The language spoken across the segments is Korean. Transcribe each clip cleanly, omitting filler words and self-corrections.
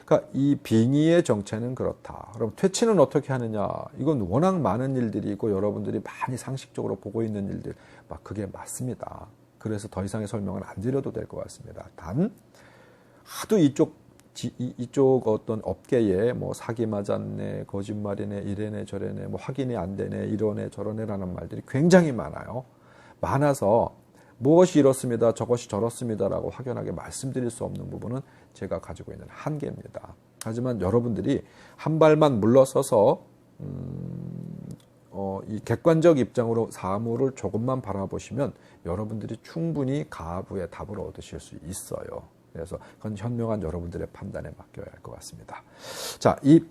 그러니까 이 빙의의 정체는 그렇다. 그럼 퇴치는 어떻게 하느냐? 이건 워낙 많은 일들이 있고 여러분들이 많이 상식적으로 보고 있는 일들, 막 그게 맞습니다. 그래서 더 이상의 설명을 안 드려도 될 것 같습니다. 단 하도 이쪽 어떤 업계에 뭐 사기 맞았네, 거짓말이네, 이래네, 저래네, 뭐 확인이 안 되네, 이러네, 저러네라는 말들이 굉장히 많아요. 많아서 무엇이 이렇습니다, 저것이 저렇습니다라고 확연하게 말씀드릴 수 없는 부분은 제가 가지고 있는 한계입니다. 하지만 여러분들이 한 발만 물러서서 이 객관적 입장으로 사물을 조금만 바라보시면 여러분들이 충분히 가부의 답을 얻으실 수 있어요. 그래서 그건 현명한 여러분들의 판단에 맡겨야 할 것 같습니다. 자, 이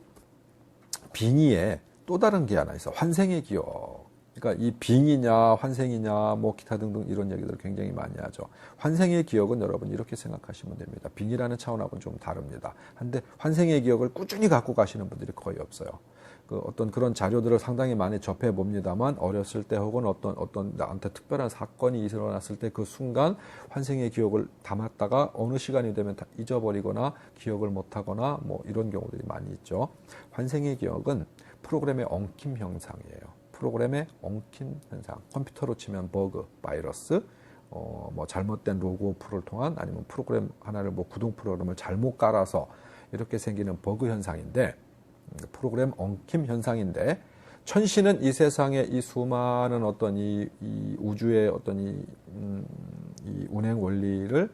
빙의에 또 다른 게 하나 있어. 환생의 기억. 그러니까 이 빙의냐 환생이냐 뭐 기타 등등 이런 얘기들을 굉장히 많이 하죠. 환생의 기억은 여러분 이렇게 생각하시면 됩니다. 빙의라는 차원하고는 좀 다릅니다. 한데 환생의 기억을 꾸준히 갖고 가시는 분들이 거의 없어요. 그 어떤 그런 자료들을 상당히 많이 접해 봅니다만 어렸을 때 혹은 어떤 나한테 특별한 사건이 일어났을 때 그 순간 환생의 기억을 담았다가 어느 시간이 되면 다 잊어버리거나 기억을 못하거나 뭐 이런 경우들이 많이 있죠. 환생의 기억은 프로그램의 엉킴 현상이에요. 프로그램의 엉킨 현상, 컴퓨터로 치면 버그, 바이러스, 뭐 잘못된 로그 오프를 통한 아니면 프로그램 하나를 뭐 구동 프로그램을 잘못 깔아서 이렇게 생기는 버그 현상인데 프로그램 엉킴 현상인데 천신은 이 세상의 이 수많은 어떤 이 우주의 어떤 이 운행 원리를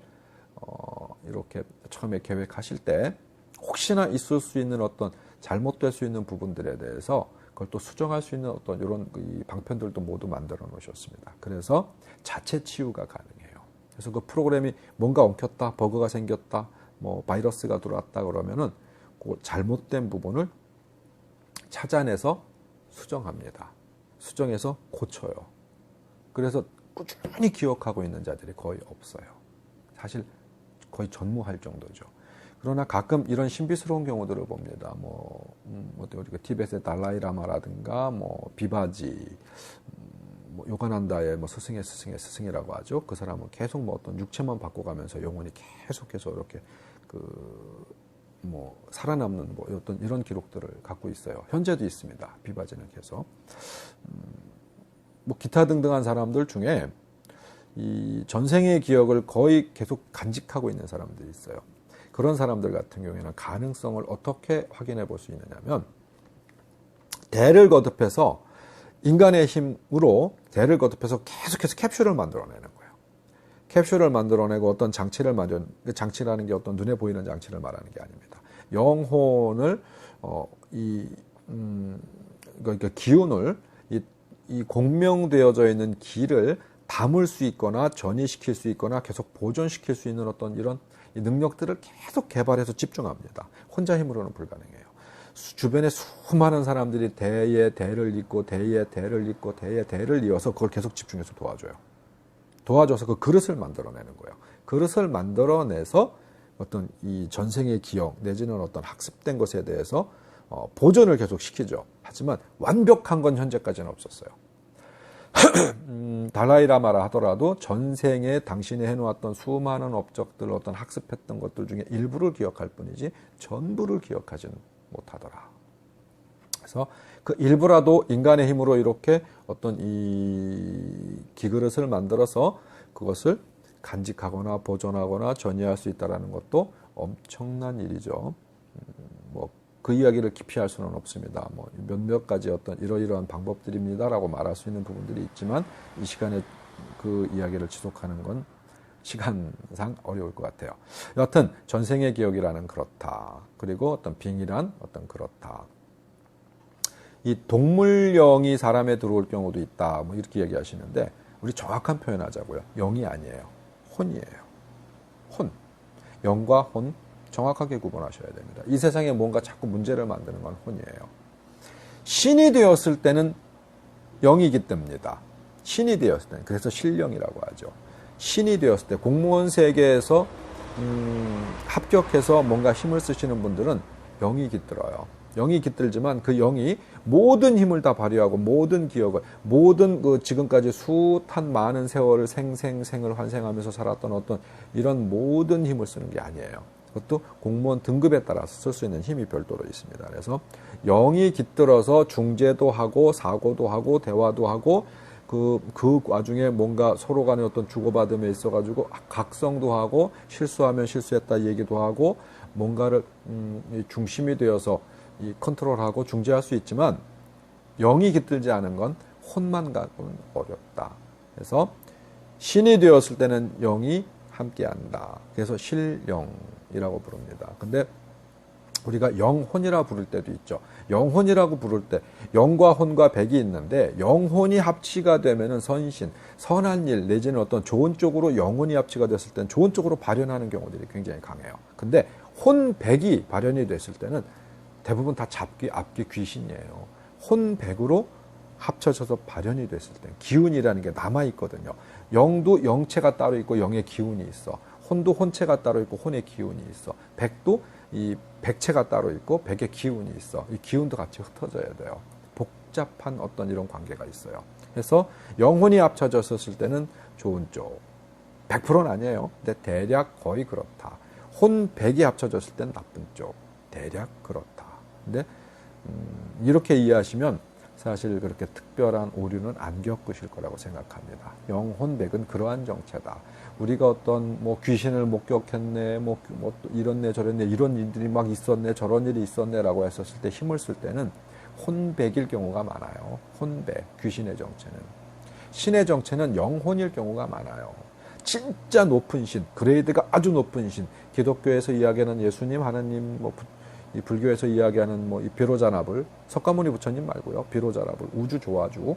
이렇게 처음에 계획하실 때 혹시나 있을 수 있는 어떤 잘못될 수 있는 부분들에 대해서 그걸 또 수정할 수 있는 어떤 이런 이 방편들도 모두 만들어 놓으셨습니다. 그래서 자체 치유가 가능해요. 그래서 그 프로그램이 뭔가 엉켰다, 버그가 생겼다, 뭐 바이러스가 들어왔다 그러면은 그 잘못된 부분을 찾아내서 수정합니다. 수정해서 고쳐요. 그래서 꾸준히 기억하고 있는 자들이 거의 없어요. 사실 거의 전무할 정도죠. 그러나 가끔 이런 신비스러운 경우들을 봅니다. 우리가 티벳의 달라이라마라든가, 뭐, 비바지, 뭐 요가난다의 뭐 스승이라고 하죠. 그 사람은 계속 뭐 어떤 육체만 바꿔가면서 영혼이 계속해서 이렇게 살아남는 뭐 어떤 이런 기록들을 갖고 있어요. 현재도 있습니다. 비바지는 계속. 뭐 기타 등등한 사람들 중에 이 전생의 기억을 거의 계속 간직하고 있는 사람들이 있어요. 그런 사람들 같은 경우에는 가능성을 어떻게 확인해 볼 수 있느냐면 대를 거듭해서 인간의 힘으로 대를 거듭해서 계속해서 캡슐을 만들어내는 거예요. capsule을 만들어내고 어떤 장치를 장치라는 게 어떤 눈에 보이는 장치를 말하는 게 아닙니다. 영혼을 그러니까 기운을 이 공명되어져 있는 기를 담을 수 있거나 전이시킬 수 있거나 계속 보존시킬 수 있는 어떤 이런 능력들을 계속 개발해서 집중합니다. 혼자 힘으로는 불가능해요. 주변에 수많은 사람들이 대의 대를 잇고 대의 대를 잇고 대의 대를 이어서 그걸 계속 집중해서 도와줘요. 도와줘서 그 그릇을 만들어내는 거예요. 그릇을 만들어내서 어떤 이 전생의 기억 내지는 어떤 학습된 것에 대해서 보존을 계속 시키죠. 하지만 완벽한 건 현재까지는 없었어요. 달라이라마라 하더라도 전생에 당신이 해놓았던 수많은 업적들, 어떤 학습했던 것들 중에 일부를 기억할 뿐이지 전부를 기억하지는 못하더라. 그래서 그 일부라도 인간의 힘으로 이렇게 어떤 이 기그릇을 만들어서 그것을 간직하거나 보존하거나 전이할 수 있다는 것도 엄청난 일이죠. 그 이야기를 깊이 할 수는 없습니다. 몇몇 가지 어떤 이러이러한 방법들입니다라고 말할 수 있는 부분들이 있지만 이 시간에 그 이야기를 지속하는 건 시간상 어려울 것 같아요. 여하튼 전생의 기억이라는 그렇다. 그리고 어떤 빙이란 어떤 그렇다. 이 동물령이 사람에 들어올 경우도 있다. 이렇게 얘기하시는데 우리 정확한 표현하자고요. 영이 아니에요. 혼이에요. 혼. 영과 혼. 정확하게 구분하셔야 됩니다. 이 세상에 뭔가 자꾸 문제를 만드는 건 혼이에요. 신이 되었을 때는 영이 깃듭니다. 신이 되었을 때는. 그래서 신령이라고 하죠. 신이 되었을 때 공무원 세계에서 합격해서 뭔가 힘을 쓰시는 분들은 영이 깃들어요. 영이 깃들지만 그 영이 모든 힘을 다 발휘하고 모든 기억을 모든 그 지금까지 숱한 많은 세월을 생을 환생하면서 살았던 어떤 이런 모든 힘을 쓰는 게 아니에요. 그것도 공무원 등급에 따라서 쓸 수 있는 힘이 별도로 있습니다. 그래서 영이 깃들어서 중재도 하고 사고도 하고 대화도 하고 그 와중에 뭔가 서로 간에 어떤 주고받음에 있어가지고 각성도 하고 실수하면 실수했다 얘기도 하고 뭔가를 중심이 되어서 이 컨트롤하고 중재할 수 있지만 영이 깃들지 않은 건 혼만 갖고는 어렵다. 그래서 신이 되었을 때는 영이 함께한다. 그래서 실영이라고 부릅니다. 근데 우리가 영혼이라 부를 때도 있죠. 영혼이라고 부를 때 영과 혼과 백이 있는데 영혼이 합치가 되면은 선신, 선한 일 내지는 어떤 좋은 쪽으로 영혼이 합치가 됐을 때는 좋은 쪽으로 발현하는 경우들이 굉장히 강해요. 근데 혼백이 발현이 됐을 때는 대부분 다 잡귀, 앞귀, 귀신이에요. 혼백으로 합쳐져서 발현이 됐을 때 기운이라는 게 남아있거든요. 영도 영체가 따로 있고 영의 기운이 있어. 혼도 혼체가 따로 있고 혼의 기운이 있어. 백도 이 백체가 따로 있고 백의 기운이 있어. 이 기운도 같이 흩어져야 돼요. 복잡한 어떤 이런 관계가 있어요. 그래서 영혼이 합쳐졌을 때는 좋은 쪽. 100%는 아니에요. 근데 대략 거의 그렇다. 혼백이 합쳐졌을 때는 나쁜 쪽. 대략 그렇다. 근데 이렇게 이해하시면 사실 그렇게 특별한 오류는 안 겪으실 거라고 생각합니다. 영혼백은 그러한 정체다. 우리가 어떤 뭐 귀신을 목격했네, 뭐 이렇네 저랬네, 이런 일들이 막 있었네, 저런 일이 있었네라고 했었을 때 힘을 쓸 때는 혼백일 경우가 많아요. 혼백, 귀신의 정체는. 신의 정체는 영혼일 경우가 많아요. 진짜 높은 신, 그레이드가 아주 높은 신, 기독교에서 이야기하는 예수님, 하나님, 뭐 이 불교에서 이야기하는 뭐 이 비로자나불, 석가모니 부처님 말고요, 비로자나불, 우주조화주,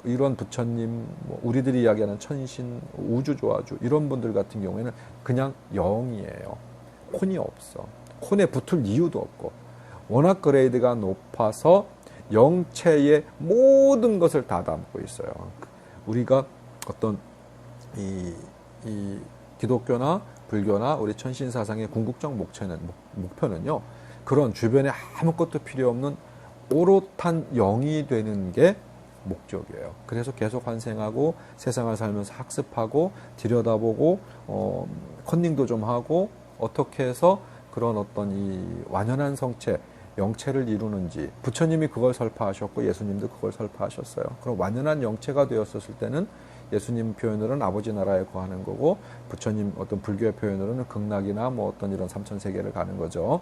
이런 부처님, 뭐 우리들이 이야기하는 천신, 우주조화주 이런 분들 같은 경우에는 그냥 영이에요. 혼이 없어. 혼에 붙을 이유도 없고 워낙 그레이드가 높아서 영체의 모든 것을 다 담고 있어요. 우리가 어떤 이 기독교나 불교나 우리 천신 사상의 궁극적 목표는요. 그런 주변에 아무것도 필요 없는 오롯한 영이 되는 게 목적이에요. 그래서 계속 환생하고 세상을 살면서 학습하고 들여다보고 컨닝도 좀 하고 어떻게 해서 그런 어떤 이 완연한 성체, 영체를 이루는지 부처님이 그걸 설파하셨고 예수님도 그걸 설파하셨어요. 그럼 완연한 영체가 되었었을 때는 예수님 표현으로는 아버지 나라에 거하는 거고 부처님 어떤 불교의 표현으로는 극락이나 뭐 어떤 이런 삼천세계를 가는 거죠.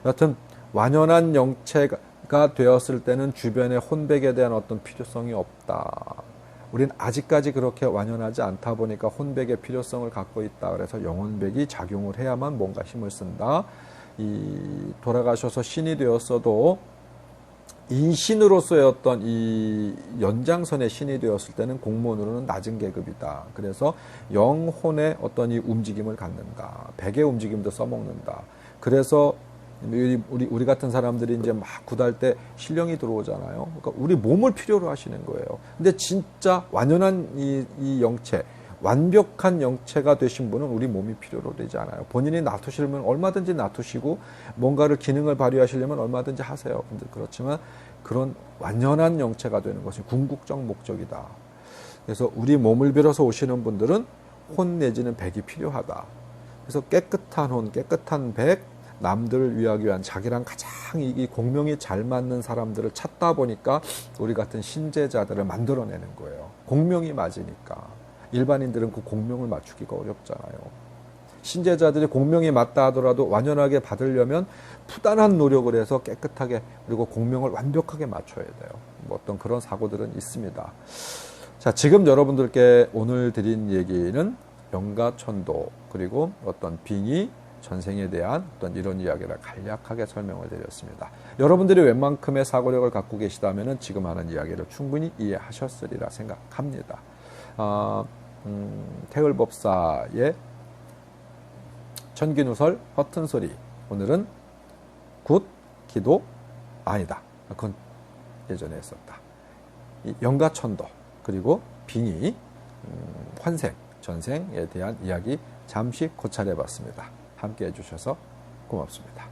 여하튼 완연한 영체가 되었을 때는 주변의 혼백에 대한 어떤 필요성이 없다. 우리는 아직까지 그렇게 완연하지 않다 보니까 혼백의 필요성을 갖고 있다. 그래서 영혼백이 작용을 해야만 뭔가 힘을 쓴다. 이 돌아가셔서 신이 되었어도 인신으로서의 어떤 이 연장선의 신이 되었을 때는 공무원으로는 낮은 계급이다. 그래서 영혼의 어떤 이 움직임을 갖는다. 백의 움직임도 써먹는다. 그래서 우리 같은 사람들이 이제 막 굿할 때 신령이 들어오잖아요. 그러니까 우리 몸을 필요로 하시는 거예요. 근데 진짜 완연한 이 영체, 완벽한 영체가 되신 분은 우리 몸이 필요로 되지 않아요. 본인이 놔두시려면 얼마든지 놔두시고 뭔가를 기능을 발휘하시려면 얼마든지 하세요. 근데 그렇지만 그런 완연한 영체가 되는 것이 궁극적 목적이다. 그래서 우리 몸을 빌어서 오시는 분들은 혼 내지는 백이 필요하다. 그래서 깨끗한 혼, 깨끗한 백, 남들을 위하기 위한 자기랑 가장 이 공명이 잘 맞는 사람들을 찾다 보니까 우리 같은 신제자들을 만들어내는 거예요. 공명이 맞으니까. 일반인들은 그 공명을 맞추기가 어렵잖아요. 신제자들이 공명이 맞다 하더라도 완연하게 받으려면 부단한 노력을 해서 깨끗하게 그리고 공명을 완벽하게 맞춰야 돼요. 뭐 어떤 그런 사고들은 있습니다. 자, 지금 여러분들께 오늘 드린 얘기는 영가천도 그리고 어떤 빙의 전생에 대한 어떤 이런 이야기를 간략하게 설명을 드렸습니다. 여러분들이 웬만큼의 사고력을 갖고 계시다면 지금 하는 이야기를 충분히 이해하셨으리라 생각합니다. 태을법사의 천기누설 허튼 소리. 오늘은 굿, 기도, 아니다. 그건 예전에 했었다. 영가천도 그리고 빙의, 환생, 전생에 대한 이야기 잠시 고찰해 봤습니다. 함께 해주셔서 고맙습니다.